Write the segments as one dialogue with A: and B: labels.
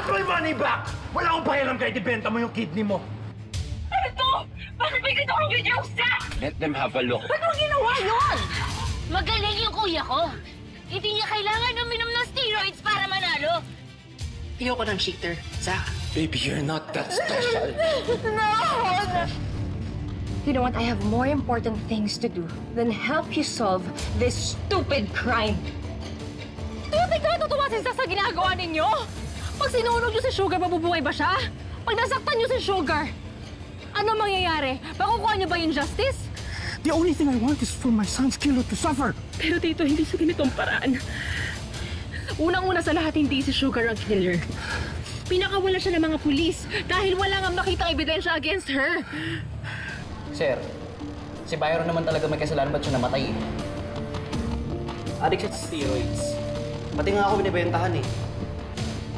A: want my money back! Wala akong pakialam kahit ibenta mo yung kidney mo.
B: Ano to? Bakit may ganito kang video sa?
A: Let them have a look.
B: Ba't mo ginawa yun? Magaling yung kuya ko. Hindi niya kailangan uminom ng steroids para manalo.
C: Ayoko ng cheater, Zach.
A: Baby, you're not that special.
B: No!
D: You know what? I have more important things to do than help you solve this stupid crime.
E: Tumating ka natutuwa sa ginagawa ninyo? Pag sinunog niyo si Sugar, mabubuhay ba siya? Pag nasaktan niyo si Sugar, ano mangyayari? Makukuha niyo ba yung justice?
F: The only thing I want is for my son's killer to suffer.
E: Pero dito, hindi sa ganitong paraan. Unang-una sa lahat, hindi si Sugar ang killer. Pinakawala siya ng mga pulis dahil wala nga makitang ebidensya against her.
G: Sir, si Byron naman talaga may kasalanan ba't siya namatay? Addict siya sa steroids. Pati nga ako binibentahan eh.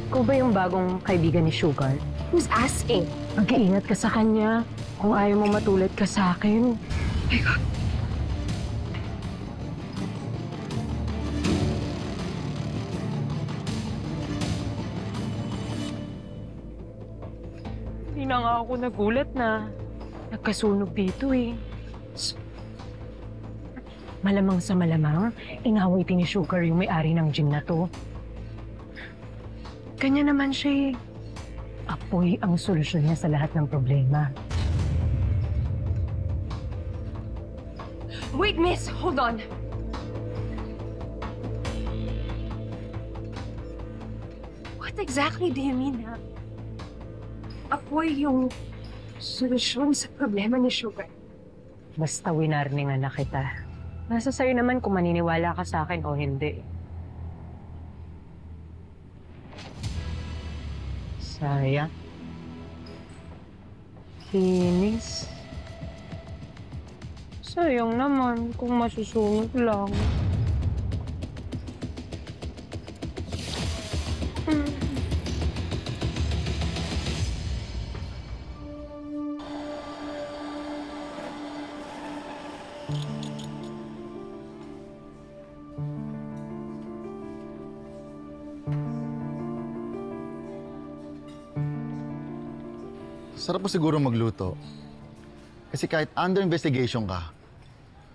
E: Ikaw ba yung bagong kaibigan ni Sugar?
D: Who's asking?
E: Mag-iingat ka sa kanya. Kung ayaw mo matulad ka sa akin.
D: My God.
E: Hindi na nga ako nagulat na nagkasunog dito eh. Malamang sa malamang, inaway din ni Sugar yung may-ari ng gym na to. Kanya naman siya eh. Apoy ang solusyon niya sa lahat ng problema.
D: Wait, miss. Hold on. What exactly do you mean, ha? Apoy yung solusyon sa problema ni Sugar.
E: Basta winarningan na kita. Nasa sa'yo naman kung maniniwala ka sa akin o hindi. Sayang. Kinis. Sayang naman kung masusunod lang.
H: Sarap mo siguro magluto. Kasi kahit under investigation ka,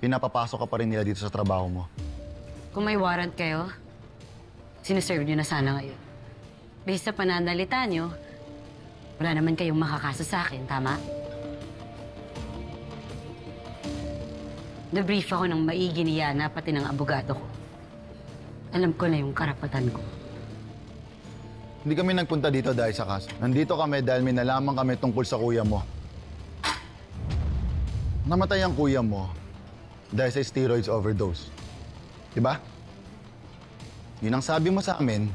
H: pinapapasok ka pa rin nila dito sa trabaho mo.
I: Kung may warrant kayo, sinaserve nyo na sana ngayon. Based sa pananalita nyo, wala naman kayong makakaso sa akin, tama? Nabrief ako ng maigi ni Yana, pati ng abogado ko. Alam ko na yung karapatan ko.
H: Hindi kami nagpunta dito dahil sa kaso. Nandito kami dahil may nalaman kami tungkol sa kuya mo. Namatay ang kuya mo dahil sa steroids overdose. Diba? Yun ang sabi mo sa amin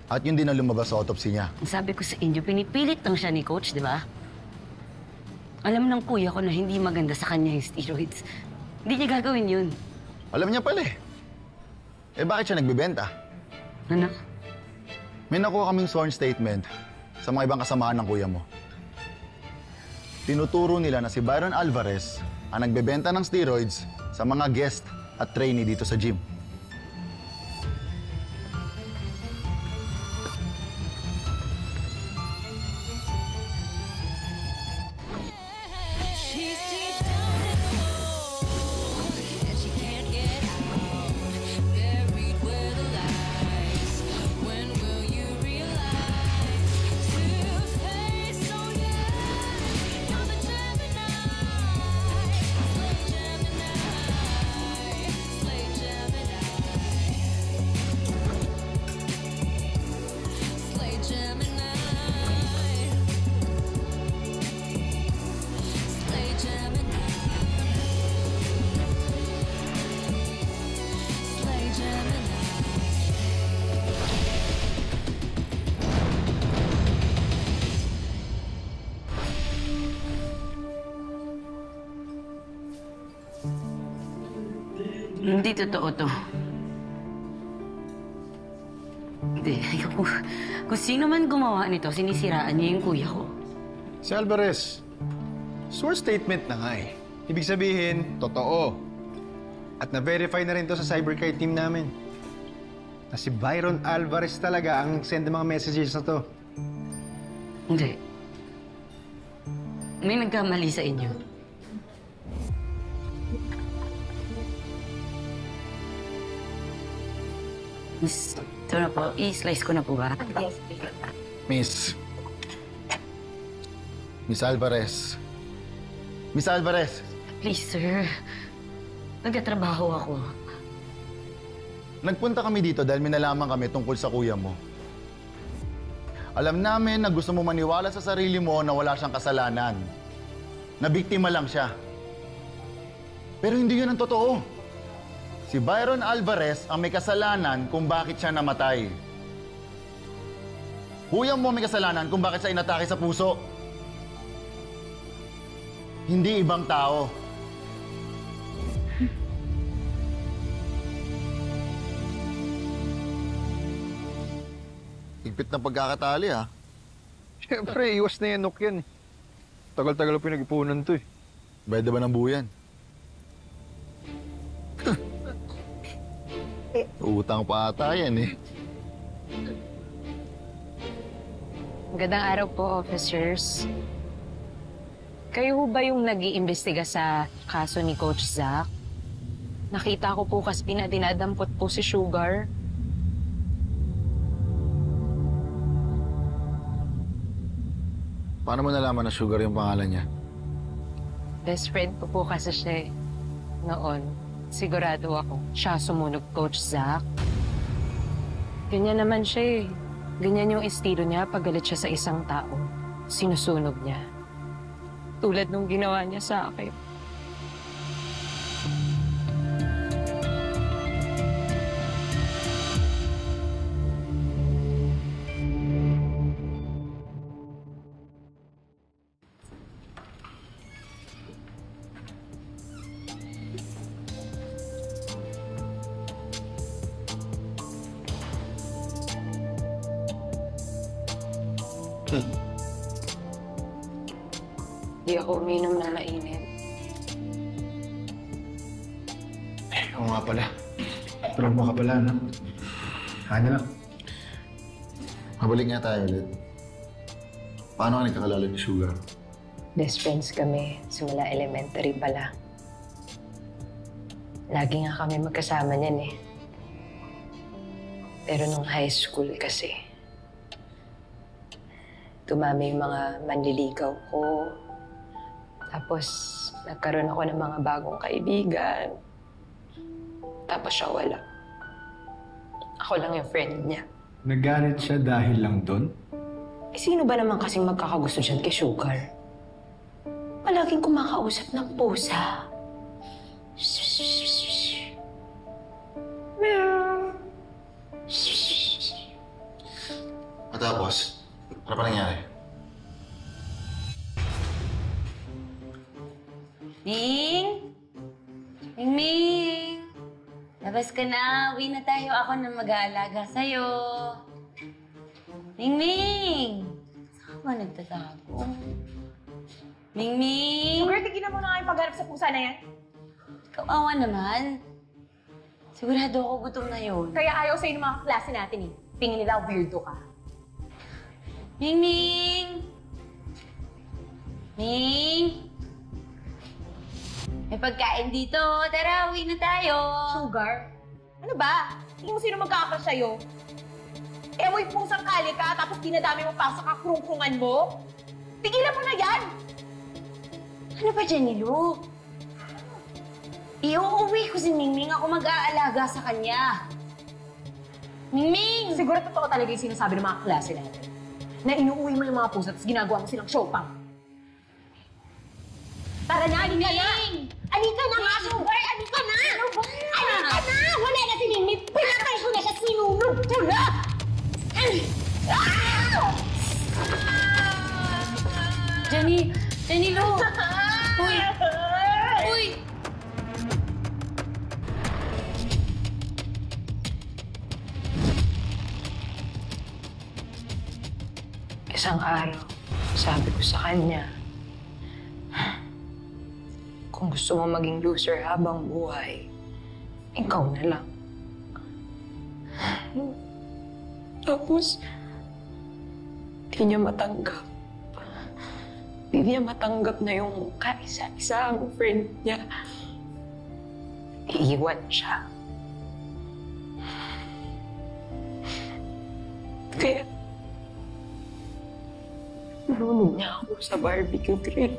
H: at yun din ang lumabas sa autopsy niya.
I: Ang sabi ko sa inyo, pinipilit lang siya ni Coach, di ba? Alam ng kuya ko na hindi maganda sa kanya yung steroids. Hindi niya gagawin yun.
H: Alam niya pala eh. Eh bakit siya nagbibenta?
I: Ano?
H: May nakuha kaming sworn statement sa mga ibang kasamahan ng kuya mo. Tinuturo nila na si Byron Alvarez ang nagbebenta ng steroids sa mga guest at trainee dito sa gym.
I: Hindi totoo to. Hindi. Kung sino man gumawa nito, sinisiraan niya yung kuya ko.
J: Si Alvarez, sworn statement na nga eh. Ibig sabihin, totoo. At na-verify na rin to sa cybercrime team namin. na si Byron Alvarez talaga ang send ng mga messages na to.
I: Hindi. May nagkamali sa inyo. Miss, ito na po. I-slice ko na po ba?
B: Yes,
H: Miss Alvarez. Miss Alvarez!
I: Please, sir. Nagtatrabaho ako.
H: Nagpunta kami dito dahil may nalaman kami tungkol sa kuya mo. Alam namin na gusto mo maniwala sa sarili mo na wala siyang kasalanan. Na biktima lang siya. Pero hindi yun ang totoo. Si Byron Alvarez ang may kasalanan kung bakit siya namatay. Kuya mo may kasalanan kung bakit siya inatake sa puso. Hindi ibang tao. Higpit na pagkakatali, ha?
J: Siyempre, iwas na yan, yan eh. Tagal-tagal ang pinag-ipunan to eh.
H: Pwede ba ng buyan? Utang pa ata yan eh.
D: Magandang araw po, officers. Kayo ho ba yung nag-iimbestiga sa kaso ni Coach Zach? Nakita ko po kasi dinadampot po si Sugar.
H: Paano mo nalaman na Sugar yung pangalan niya?
D: Best friend ko po kasi siya noon. Sigurado ako, siya sumunog Coach Zach. Ganyan naman siya eh. Ganyan yung estilo niya pag galit siya sa isang tao. Sinusunog niya. Tulad nung ginawa niya sa akin. Di ako uminom ng mainit.
J: Oo nga pala. Trauma ka pala, no? Ano lang?
H: Mabalik nga tayo ulit. Paano ka nagkakalala ni Sugar?
D: Best friends kami, simula elementary pala. Lagi nga kami magkasama niyan eh. Pero nung high school kasi, dumami yung mga manliligaw ko. Tapos, nagkaroon ako ng mga bagong kaibigan. Tapos siya wala. Ako lang yung friend niya.
J: Nagalit siya dahil lang doon?
D: Eh, sino ba naman kasing magkakagusto dyan kay Sugar? Palaging kumakausap ng pusa.
H: Matapos, ano pa nangyari?
I: Ming! Ming! Labas ka na. Uwi na tayo. Ako na mag-aalaga sa'yo. Ming! Saan ka ba nagtatago? Ming!
E: Sugar, tigil na mo na nga yung paghanap sa pusa na yan.
I: Kawawa naman. Sigurado ako gutom na yun.
E: Kaya ayaw sa'yo ng mga klase natin eh. Tingin nila weirdo ka.
I: Ming! Ming! May pagkain dito. Tara, uwi na tayo.
E: Sugar? Ano ba? Tingin mo sino magkakrush sa'yo? Eh, mo'y pusang kali ka, tapos dinadami mo pa sa kakrungkrungan mo? Tigilan mo na yan!
I: Ano ba dyan, Nilu? Iuuwi ko si Mingming. Ako mag-aalaga sa kanya. Mingming!
E: Siguro totoo talaga yung sinasabi ng mga klase natin. Na inuuwi mo yung mga pusa, tapos ginagawa mo silang showpang. Tara na, alika na! Alika na nga, Sugar! Alika na! Ano ba? Alika na! Wala na si Mingming! Pinatay ko na siya! Sinunog ko na!
I: Jenny Lu! Uy! Uy!
D: Isang araw, sabi ko sa kanya, kung gusto mo maging loser habang buhay, ikaw na lang.
C: Tapos, di niya matanggap. Di niya matanggap na yung kaisa-isang friend niya. Iiwan siya. Kaya, nunod niya ako sa barbecue grill.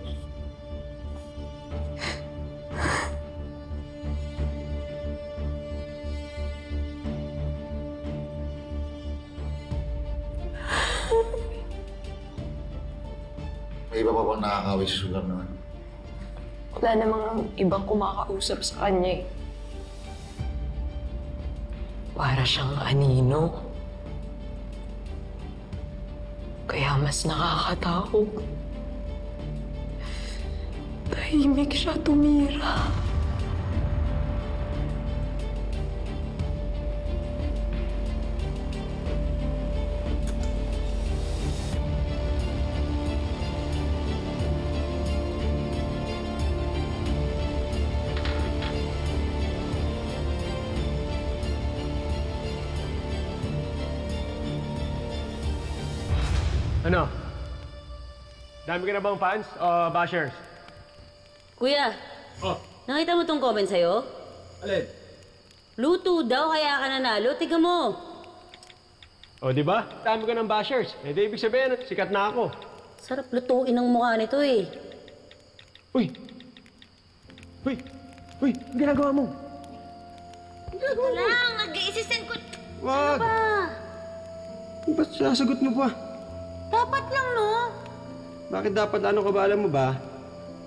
H: May iba pa bang nakakaway si Sugar naman?
C: Wala namang ibang kumakausap sa kanya eh. Para siyang anino. Kaya mas nakakatakot. Tahimik siya tumira.
K: Ano? Dami ka na bang fans o bashers?
I: Kuya, nakita mo tong comment sa'yo?
K: Alin?
I: Luto daw, kaya ka nanalo. Tiga mo.
K: O, di ba? Dami ka ng bashers. Eh, di ibig sabihin, sikat na ako.
I: Sarap lutuin ang mukha nito eh.
K: Uy! Uy! Uy! Ang ginagawa mo?
B: Ito lang, nag-i-assistant ko.
K: Wag!
B: Ano ba?
K: Ba't sinasagot mo pa?
B: Dapat lang, no?
K: Bakit dapat ano ka ba? Alam mo ba?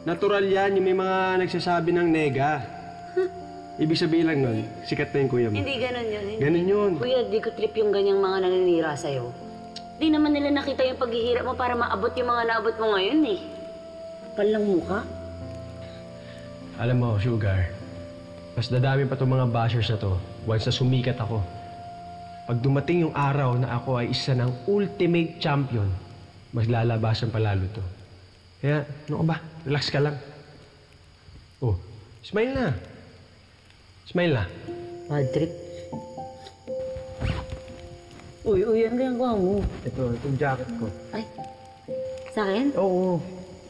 K: Natural yan, yung may mga nagsasabi ng nega. Ibig sabihin lang nun, sikat na yung kuya mo.
I: Hindi ganun yun.
K: Ganun yun.
I: Kuya, di ko trip yung ganyang mga naninira sa'yo. Di naman nila nakita yung paghihirap mo para maabot yung mga naabot mo ngayon eh. Kapal lang mukha.
K: Alam mo, Sugar, mas dadami pa itong mga bashers na to once na sumikat ako. Pag dumating yung araw na ako ay isa ng ultimate champion, mas lalabasan palalo to. Kaya, ano ka ba? Relax ka lang. Oh, smile na. Smile na.
I: Bad trip. Uy, ang ginagawa mo.
K: Itong jacket ko.
I: Ay, sa akin?
K: Oo.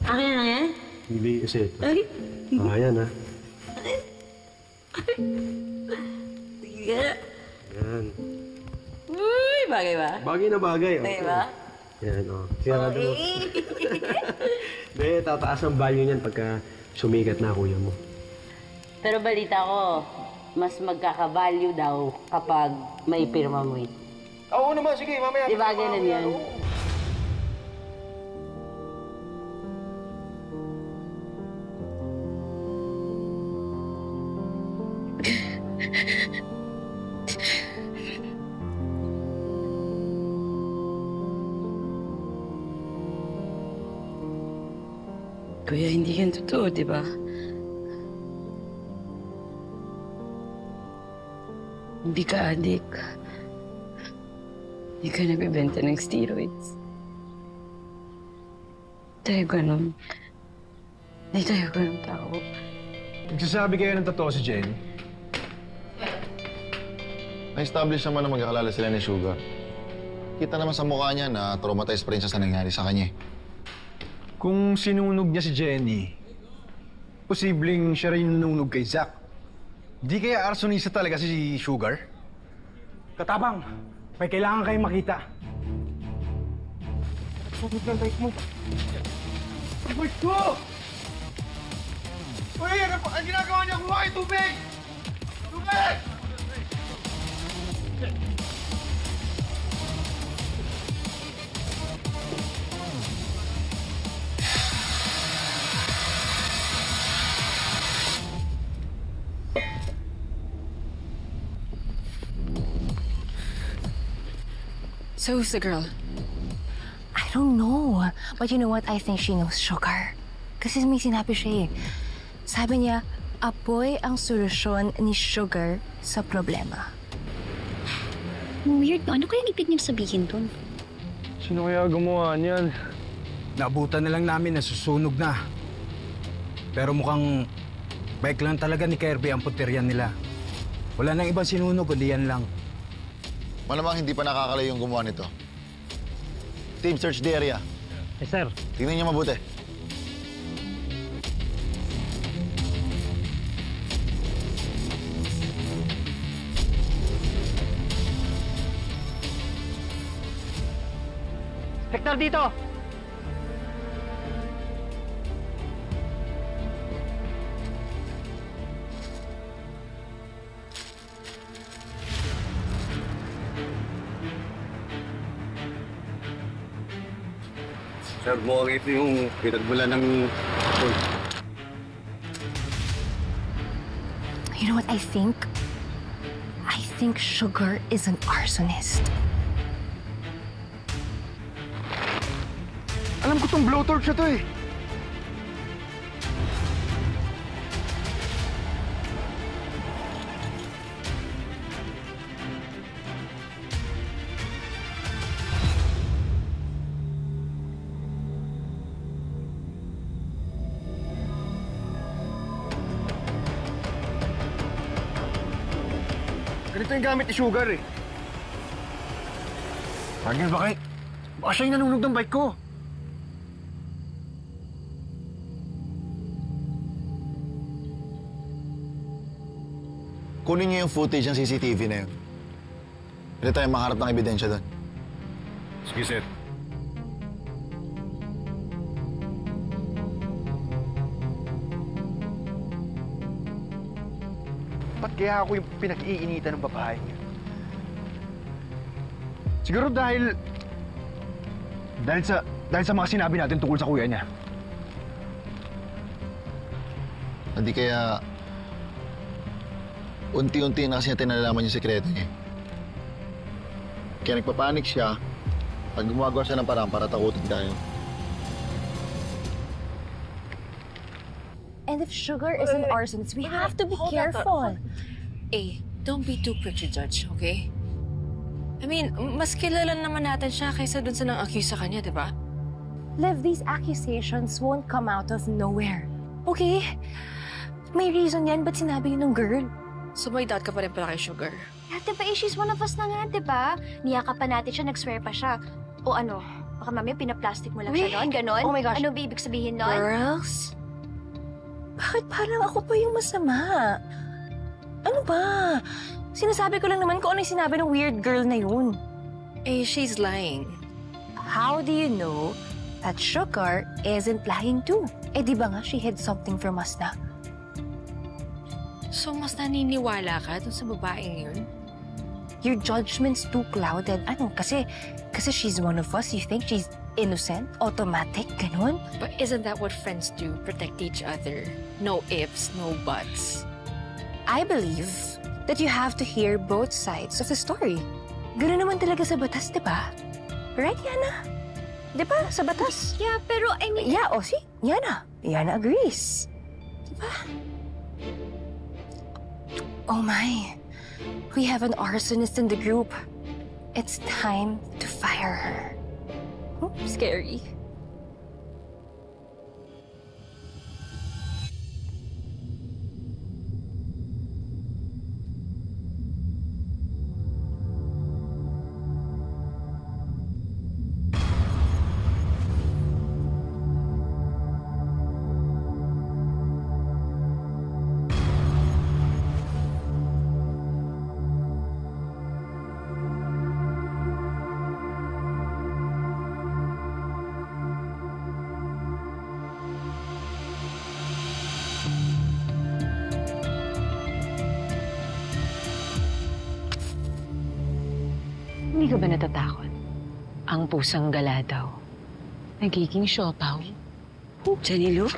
I: Akin na yan?
K: Hindi kasi ito.
I: Ay.
K: Ayan ha.
I: Sige.
K: Yan.
I: Uy, bagay ba?
K: Bagay na bagay.
I: Bagay ba?
K: Yan, oh. Sigurado mo. Hindi, tataas ang value niyan pagka sumikat na kuya mo.
I: Pero balita ko, mas magkaka-value daw kapag may pirma mo eh.
K: Oo naman, sige, mamaya.
I: Di ba ganun yan?
C: Kuya, hindi yan totoo, di ba? Hindi ka adik. Hindi ka nabibenta ng steroids. Tayo ganun. Hindi tayo ganun tao.
J: Nagsasabi kayo ng totoo si Jenny?
H: Na-establish naman na magkakalala sila ni Sugar. Kita naman sa mukha niya na traumatized pa rin siya sa nangyari sa kanya.
J: Kung sinunog niya si Jenny, posibleng siya rin yung nanunog kay Zack. Di kaya arsonista talaga si Sugar?
F: Katabang, may kailangan kayong makita. Sagot ng bike mo. Bike ko! Uy, ano pa? Ang ginagawa niya? Kuha kayo tubig! Tubig!
C: So who's the girl?
L: I don't know. But you know what? I think she knows Sugar. Kasi may sinabi siya eh. Sabi niya, apoy ang solusyon ni Sugar sa problema.
B: Weird, no? Ano kaya ibig niyang sabihin dun?
J: Sino kaya gumawa niyan?
F: Naabutan na lang namin na susunog na. Pero mukhang bike lang talaga ni Kirby ang putiryan nila. Wala nang ibang sinunog, kundi yan lang.
H: Malamang hindi pa nakakalayo yung gumawa nito. Team, search the area.
K: Yes, sir.
H: Tingnan niyo mabuti.
K: Hector, dito!
M: Sir, mukhang ito yung pinagmula ng...
L: You know what I think? I think Sugar is an arsonist.
J: Alam ko tong blowtorch na to eh. Ganito yung gamit ni Sugar eh. Sergeant, baka siya yung nanunog ng bike ko.
H: Kunin niyo yung footage ng CCTV na yun. Pwede tayo makaharap ng ebidensya doon.
M: Sige, sir.
J: Ba't kaya ako yung pinag-iinitan ng babae niya? Siguro dahil sa mga sinabi natin tungkol sa kuya niya.
H: Hindi kaya unti-unti na kasi natin nalalaman yung sekreto niya. Kaya nagpapanik siya at gumagawa siya ng parang para takutin tayo.
L: And if Sugar is an arsonist, we have to be careful.
C: Don't be too quick to judge, okay? I mean, mas kilala naman natin siya kaysa dun sa nang-accuse sa kanya, di ba?
L: Liv, these accusations won't come out of nowhere. Okay? May reason yan, ba't sinabi yun ng girl?
C: So may doubt ka pa rin pala kay Sugar?
B: Yeah, diba, she's one of us na nga, diba? Niyakapan natin siya, nag-swear pa siya. O ano, baka mamaya pinaplastic mo lang siya doon, ganon?
L: Oh my gosh.
B: Ano ba ibig sabihin doon?
L: Girls? Bakit parang ako pa yung masama? Ano ba? Sinasabi ko lang naman kung ano yung sinabi ng weird girl na yun.
C: She's lying.
L: How do you know that Sugar isn't lying too? Di ba nga she hid something from us na?
C: So mas naniniwala ka dun sa babaeng yun?
L: Your judgment's too clouded. Ano? Kasi she's one of us. You think she's innocent? Automatic? Ganon?
C: But isn't that what friends do? Protect each other. No ifs, no buts.
L: I believe that you have to hear both sides of the story. Gano'n naman talaga sa batas, di ba? Right, Yana? Di ba? Sa batas?
B: Yeah, pero I mean...
L: Yeah, see? Yana. Yana agrees. Di ba? Oh my. We have an arsonist in the group. It's time to fire her. Scary.
D: Hindi ka ba natatakot? Ang pusang gala daw. Nagiging siopaw.
I: Jenny Lou?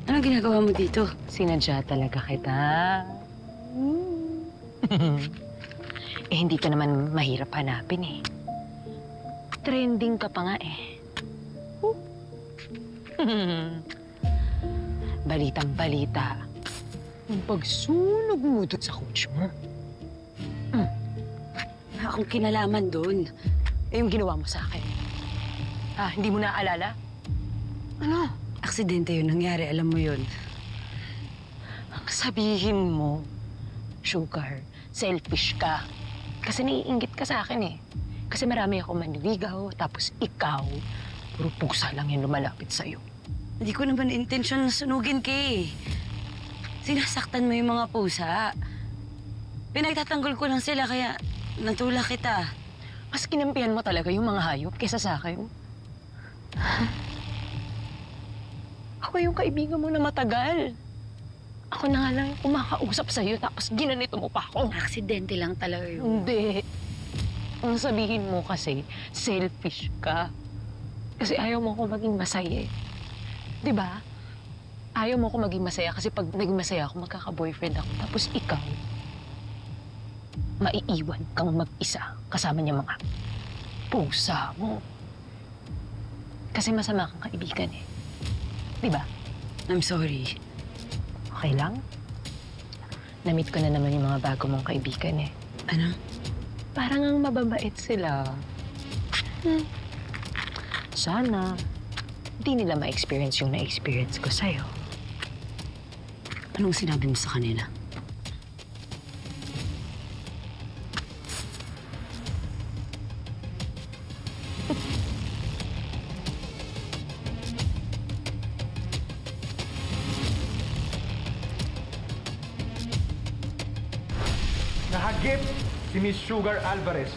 I: Anong ginagawa mo dito?
D: Sinadya talaga kita. Hindi ka naman mahirap hanapin eh. Trending ka pa nga eh. Balitang-balita. Yung pagsunog mo doon sa coach mo.
I: Akong kinalaman doon.
D: Yung ginawa mo sa akin. Hindi mo naaalala? Ano?
I: Aksidente yun nangyari, alam mo yun.
D: Ang sabihin mo, Sugar, selfish ka. Kasi naiinggit ka sa akin eh. Kasi marami ako maniligaw, tapos ikaw, puro pusa lang yung lumalapit sa'yo.
I: Hindi ko naman intensyon na sunugin ka eh. Sinasaktan mo yung mga pusa. Pinagtatanggol ko lang sila kaya natulak kita.
D: Mas kinampihan mo talaga yung mga hayop kaysa sa akin. Ako yung kaibigan mo na matagal. Ako na nga lang yung kumakausap sa'yo tapos ginanito mo pa ako.
I: Aksidente lang talaga yun.
D: Hindi. Ang sabihin mo kasi, selfish ka. Kasi ayaw mo ko maging masaya eh. Di ba? Ayaw mo ko maging masaya kasi pag naging masaya ako, magkaka-boyfriend ako. Tapos ikaw, maiiwan kang mag-isa kasama niya mga pusa mo. Kasi masama kang kaibigan eh. Di ba?
I: I'm sorry.
D: Okay lang? Na-meet ko na naman yung mga bago mong kaibigan eh.
I: Ano?
D: Parang ang mababait sila. Sana, hindi nila ma-experience yung na-experience ko sa'yo.
I: Anong sinabi mo sa kanila?
J: Nahagip si Miss Sugar Alvarez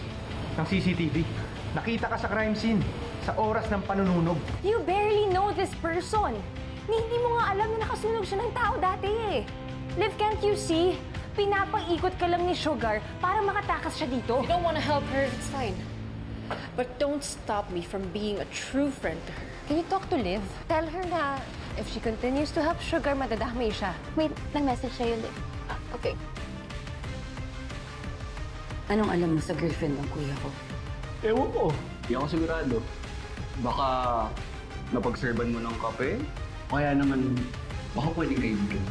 J: ng CCTV. Nakita ka sa crime scene sa oras ng panununog.
L: You barely know this person. Hindi mo nga alam na nakasunog siya ng tao dati eh. Liv, can't you see? Pinapang-ikot ka lang ni Sugar para makatakas siya dito.
C: You don't want to help her, it's fine. But don't stop me from being a true friend to her.
L: Can you talk to Liv? Tell her na if she continues to help Sugar, madadamay siya.
B: Wait, nag-message sa'yo, Liv.
C: Okay.
I: Anong alam mo sa girlfriend ng kuya ko?
G: Ewan ko. Hindi ako sigurado. Baka napag-serban mo ng kape? O kaya naman, baka pwedeng kaibigan.